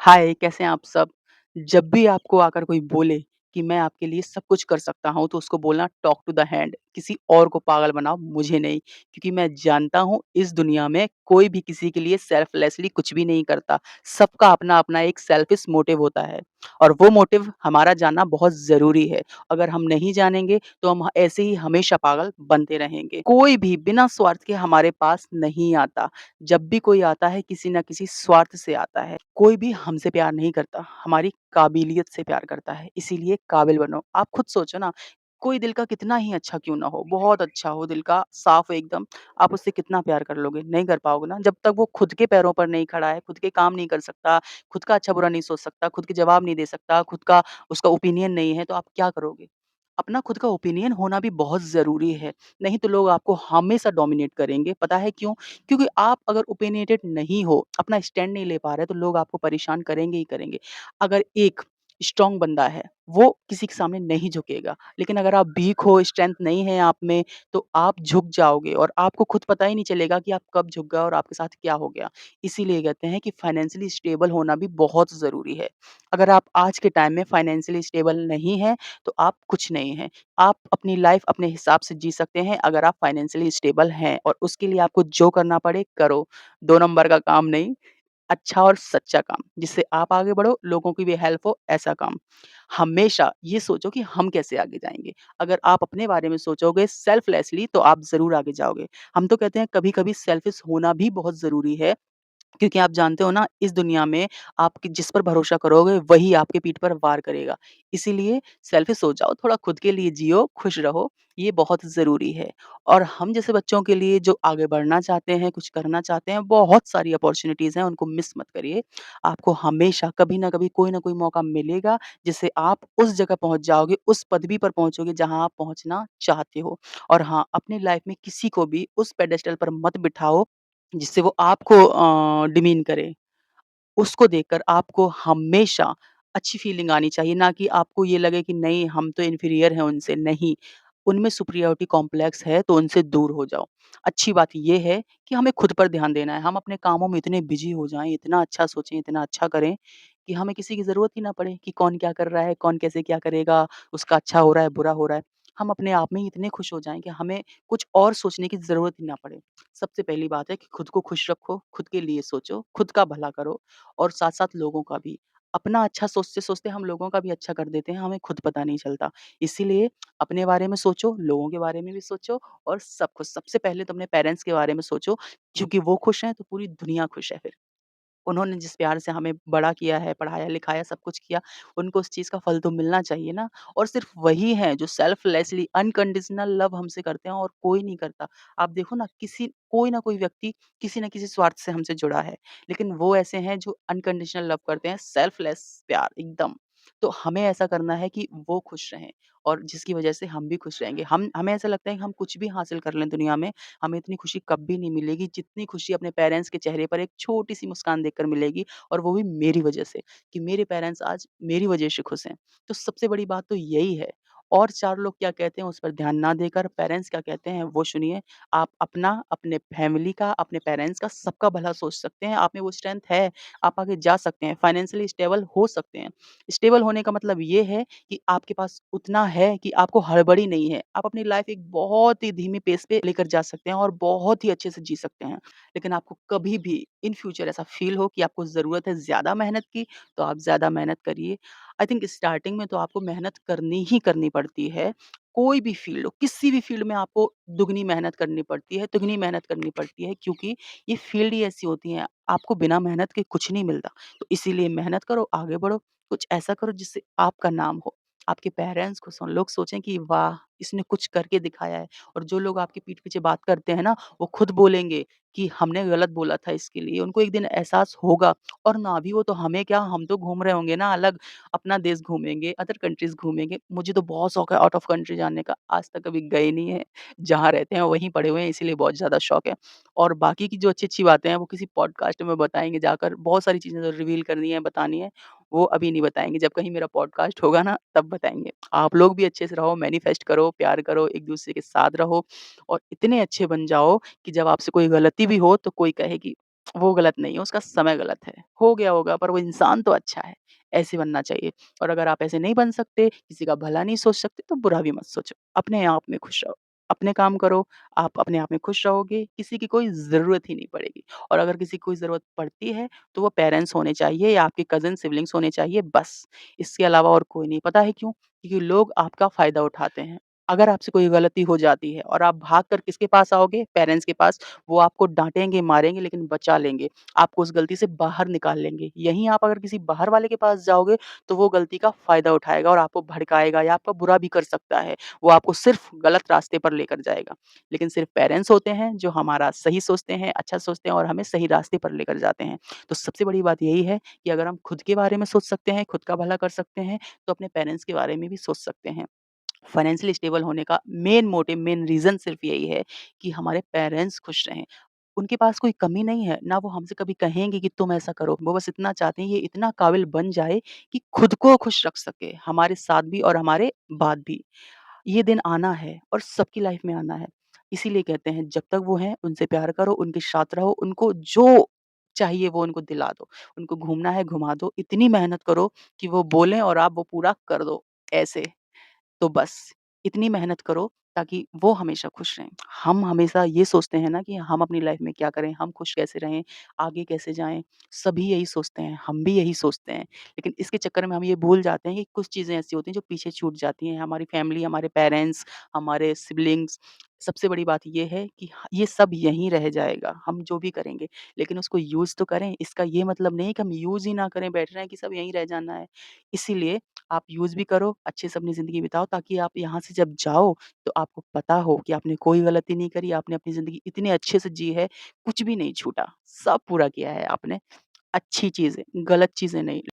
हाय, कैसे हैं आप सब? जब भी आपको आकर कोई बोले कि मैं आपके लिए सब कुछ कर सकता हूँ, तो उसको बोलना टॉक टू द हैंड, किसी और को पागल बनाओ, मुझे नहीं। क्योंकि मैं जानता हूँ इस दुनिया में कोई भी किसी के लिए सेल्फलेसली कुछ भी नहीं करता। सबका अपना-अपना एक सेल्फिश मोटिव होता है और वो मोटिव हमारा जानना बहुत ज़रूरी है। अगर हम नहीं जानेंगे तो हम ऐसे ही हमेशा पागल बनते रहेंगे। कोई भी बिना स्वार्थ के हमारे पास नहीं आता। जब भी कोई आता है किसी न किसी स्वार्थ से आता है। कोई भी हमसे प्यार नहीं करता, हमारी काबिलियत से प्यार करता है, इसीलिए काबिल बनो। आप खुद सोचो ना, कोई दिल का कितना ही अच्छा क्यों ना हो, बहुत अच्छा हो, दिल का साफ हो एकदम, आप उससे कितना प्यार कर लोगे? नहीं कर पाओगे ना, जब तक वो खुद के पैरों पर नहीं खड़ा है, खुद के काम नहीं कर सकता, खुद का अच्छा-बुरा नहीं सोच सकता, खुद के जवाब नहीं दे सकता, खुद का उसका ओपिनियन नहीं है, तो आप क्या करोगे? अपना खुद का ओपिनियन होना भी बहुत ज़रूरी है, नहीं तो लोग आपको हमेशा डोमिनेट करेंगे, पता है क्यों? क्योंकि आप अगर ओपिनियटेड नहीं हो, अपना स्टैंड नहीं ले पा रहे, तो लोग आपको परेशान करेंगे ही करेंगे। अगर एक स्ट्रॉन्ग बंदा है, वो किसी के सामने नहीं झुकेगा, लेकिन अगर आप वीक हो, स्ट्रेंथ नहीं है आप में, तो आप झुक जाओगे और आपको खुद पता ही नहीं चलेगा कि आप कब झुक गए और आपके साथ क्या हो गया। इसीलिए कहते हैं कि फाइनेंशियली स्टेबल होना भी बहुत ज़रूरी है। अगर आप आज के टाइम में फाइनेंशियली स्टेबल नहीं हैं, तो आप कुछ नहीं हैं। आप अपनी लाइफ़ अपने हिसाब से जी सकते हैं अगर आप फाइनेंशियली स्टेबल हैं और उसके लिए आपको जो करना पड़े करो। 2 नंबर का काम नहीं, अच्छा और सच्चा काम, जिससे आप आगे बढ़ो, लोगों की भी हेल्प हो, ऐसा काम। हमेशा ये सोचो कि हम कैसे आगे जाएँगे। अगर आप अपने बारे में सोचोगे सेल्फलेसली तो आप ज़रूर आगे जाओगे। हम तो कहते हैं कभी-कभी सेल्फिश होना भी बहुत ज़रूरी है क्योंकि आप जानते हो ना इस दुनिया में आप जिस पर भरोसा करोगे वही आपके पीठ पर वार करेगा। इसीलिए सेल्फिश हो जाओ, थोड़ा खुद के लिए जियो, खुश रहो, ये बहुत ज़रूरी है। और हम जैसे बच्चों के लिए जो आगे बढ़ना चाहते हैं, कुछ करना चाहते हैं, बहुत सारी अपॉर्च्युनिटीज़ हैं, उनको मिस मत करिए। आपको हमेशा कभी न कभी कोई न कोई मौका मिलेगा जिससे आप उस जगह पहुँच जाओगे, उस पदवी पर पहुँचोगे जहाँ आप पहुँचना चाहते हो। और हाँ, अपनी लाइफ़ में किसी को भी उस पेडेस्टल पर मत बिठाओ जिससे वो आपको डिमीन करे। उसको देखकर आपको हमेशा अच्छी फीलिंग आनी चाहिए, ना कि आपको ये लगे कि नहीं हम तो इन्फीरियर हैं उनसे, नहीं। उनमें सुपीरियॉरिटी कॉम्प्लेक्स है तो उनसे दूर हो जाओ। अच्छी बात ये है कि हमें खुद पर ध्यान देना है, हम अपने कामों में इतने बिज़ी हो जाएँ, इतना अच्छा सोचें, इतना अच्छा करें कि हमें किसी की ज़रूरत ही ना पड़े कि कौन क्या कर रहा है, कौन कैसे क्या करेगा, उसका अच्छा हो रहा है, बुरा हो रहा है। हम अपने आप में ही इतने खुश हो जाएँ कि हमें कुछ और सोचने की ज़रूरत ही ना पड़े। सबसे पहली बात है कि खुद को खुश रखो, खुद के लिए सोचो, खुद का भला करो और साथ-साथ लोगों का भी। अपना अच्छा सोचते-सोचते हम लोगों का भी अच्छा कर देते हैं, हमें खुद पता नहीं चलता। इसीलिए अपने बारे में सोचो, लोगों के बारे में भी सोचो और सब कुछ सबसे पहले तो अपने पेरेंट्स के बारे में सोचो, क्योंकि वो खुश हैं तो पूरी दुनिया खुश है फिर। उन्होंने जिस प्यार से हमें बड़ा किया है, पढ़ाया-लिखाया, सब कुछ किया, उनको उस चीज़ का फल तो मिलना चाहिए ना। और सिर्फ़ वही हैं जो सेल्फ़लेसली अनकंडीशनल लव हमसे करते हैं और कोई नहीं करता। आप देखो ना कोई ना कोई व्यक्ति किसी न किसी स्वार्थ से हमसे जुड़ा है, लेकिन वो ऐसे हैं जो अनकंडीशनल लव करते हैं, सेल्फ़लेस प्यार एकदम। तो हमें ऐसा करना है कि वो खुश रहें और जिसकी वज़ह से हम भी खुश रहेंगे। हमें ऐसा लगता है कि हम कुछ भी हासिल कर लें दुनिया में, हमें इतनी खुशी कभी नहीं मिलेगी जितनी खुशी अपने पेरेंट्स के चेहरे पर एक छोटी-सी मुस्कान देखकर मिलेगी और वो भी मेरी वजह से, कि मेरे पेरेंट्स आज मेरी वजह से खुश हैं। तो सबसे बड़ी बात तो यही है और 4 लोग क्या कहते हैं उस पर ध्यान ना देकर पेरेंट्स क्या कहते हैं वो सुनिए। आप अपना, अपने फैमिली का, अपने पेरेंट्स का सबका भला सोच सकते हैं। आप में वो स्ट्रेंथ है, आप आगे जा सकते हैं, फाइनेंशियली स्टेबल हो सकते हैं। स्टेबल होने का मतलब ये है कि आपके पास उतना है कि आपको हड़बड़ी नहीं है। आप अपनी लाइफ़ एक बहुत ही धीमी पेस पे लेकर जा सकते हैं और बहुत ही अच्छे से जी सकते हैं। लेकिन आपको कभी भी इन फ्यूचर ऐसा फ़ील हो कि आपको ज़रूरत है ज़्यादा मेहनत की, तो आप ज़्यादा मेहनत करिए। आई थिंक स्टार्टिंग में तो आपको मेहनत करनी ही करनी पड़ती है। कोई भी फ़ील्ड हो, किसी भी फ़ील्ड में आपको दुगनी मेहनत करनी पड़ती है, तिगनी मेहनत करनी पड़ती है क्योंकि ये फ़ील्ड ही ऐसी होती हैं, आपको बिना मेहनत के कुछ नहीं मिलता। तो इसीलिए मेहनत करो, आगे बढ़ो। कुछ ऐसा करो जिससे आपका नाम हो, आपके पेरेंट्स को लोग सोचें कि वाह! इसने कुछ करके दिखाया है और जो लोग आपके पीठ पीछे बात करते हैं ना, वो खुद बोलेंगे कि हमने गलत बोला था इसके लिए, उनको एक दिन एहसास होगा और ना भी वो तो हमें क्या, हम तो घूम रहे होंगे ना अलग, अपना देश घूमेंगे, अदर कंट्रीज़ घूमेंगे। मुझे तो बहुत शौक है आउट ऑफ कंट्री जाने का, आज तक कभी गए नहीं हैं, जहाँ रहते हैं वहीं पड़े हुए हैं इसीलिए बहुत ज़्यादा शौक है। और बाकी की जो अच्छी-अच्छी बातें हैं वो किसी पॉडकास्ट में बताएँगे जाकर, बहुत सारी चीज़ें जो रिवील करनी है, बतानी है, वो अभी नहीं बताएँगे, जब कहीं मेरा पॉडकास्ट होगा ना तब बताएँगे। आप लोग भी अच्छे से रहो, मैनिफेस्ट करो, प्यार करो, एक-दूसरे के साथ रहो और इतने अच्छे बन जाओ कि जब आपसे कोई गलती भी हो तो कोई कहे कि वो गलत नहीं है, उसका समय गलत है। हो गया होगा पर वो इंसान तो अच्छा है, ऐसे बनना चाहिए। और अगर आप ऐसे नहीं बन सकते, किसी का भला नहीं सोच सकते तो बुरा भी मत सोचो। अपने आप में खुश रहो, अपने काम करो, आप अपने आप में खुश रहोगे, किसी की कोई ज़रूरत ही नहीं पड़ेगी। और अगर किसी की कोई ज़रूरत पड़ती है, तो वो पेरेंट्स होने चाहिए या आपके कज़िन सिबलिंग्स होने चाहिए बस। इसके अलावा और कोई नहीं। पता है क्यों? क्योंकि लोग आपका फ़ायदा उठाते हैं। अगर आपसे कोई गलती हो जाती है और आप भाग कर किसके पास आओगे? पेरेंट्स के पास। वो आपको डाँटेंगे, मारेंगे लेकिन बचा लेंगे। आपको उस गलती से बाहर निकाल लेंगे। यहीं आप अगर किसी बाहर वाले के पास जाओगे, तो वो गलती का फ़ायदा उठाएगा और आपको भड़काएगा या आपका बुरा भी कर सकता है। वो आपको सिर्फ़ गलत रास्ते पर लेकर जाएगा। लेकिन सिर्फ़ पेरेंट्स होते हैं जो हमारा सही सोचते हैं, अच्छा सोचते हैं और हमें सही रास्ते पर लेकर जाते हैं। तो सबसे बड़ी बात यही है कि अगर हम खुद के बारे में सोच सकते हैं, खुद का भला कर सकते हैं, तो अपने पेरेंट्स के बारे में भी सोच सकते हैं। फाइनेंशियली स्टेबल होने का मेन मोटिव, मेन रीज़न सिर्फ़ यही है कि हमारे पेरेंट्स खुश रहें। उनके पास कोई कमी नहीं है, ना वो हमसे कभी कहेंगे कि तुम ऐसा करो। वो बस इतना चाहते हैं ये इतना काबिल बन जाए कि खुद को खुश रख सके, हमारे साथ भी और हमारे बाद भी। ये दिन आना है और सबकी लाइफ़ में आना है। इसीलिए कहते हैं जब तक वो हैं उनसे प्यार करो, उनके साथ रहो, उनको जो चाहिए वो उनको दिला दो। उनको घूमना है घुमा दो, इतनी मेहनत करो कि वो बोलें और आप वो पूरा कर दो, ऐसे। तो बस इतनी मेहनत करो ताकि वो हमेशा खुश रहें। हम हमेशा ये सोचते हैं ना कि हम अपनी लाइफ़ में क्या करें, हम खुश कैसे रहें, आगे कैसे जाएँ, सभी यही सोचते हैं, हम भी यही सोचते हैं। लेकिन इसके चक्कर में हम ये भूल जाते हैं कि कुछ चीज़ें ऐसी होती हैं जो पीछे छूट जाती हैं। हमारी फैमिली, हमारे पेरेंट्स, हमारे सिबलिंग्स, सबसे बड़ी बात ये है कि ये सब यहीं रह जाएगा, हम जो भी करेंगे। लेकिन उसको यूज़ तो करें, इसका ये मतलब नहीं कि हम यूज़ ही ना करें, बैठ रहे हैं कि सब यहीं रह जाना है। इसीलिए आप यूज़ भी करो, अच्छे से अपनी ज़िंदगी बिताओ ताकि आप यहाँ से जब जाओ, तो आपको पता हो कि आपने कोई गलती नहीं करी, आपने अपनी ज़िंदगी इतने अच्छे से जी है, कुछ भी नहीं छूटा, सब पूरा किया है आपने, अच्छी चीज़ें, गलत चीज़ें नहीं।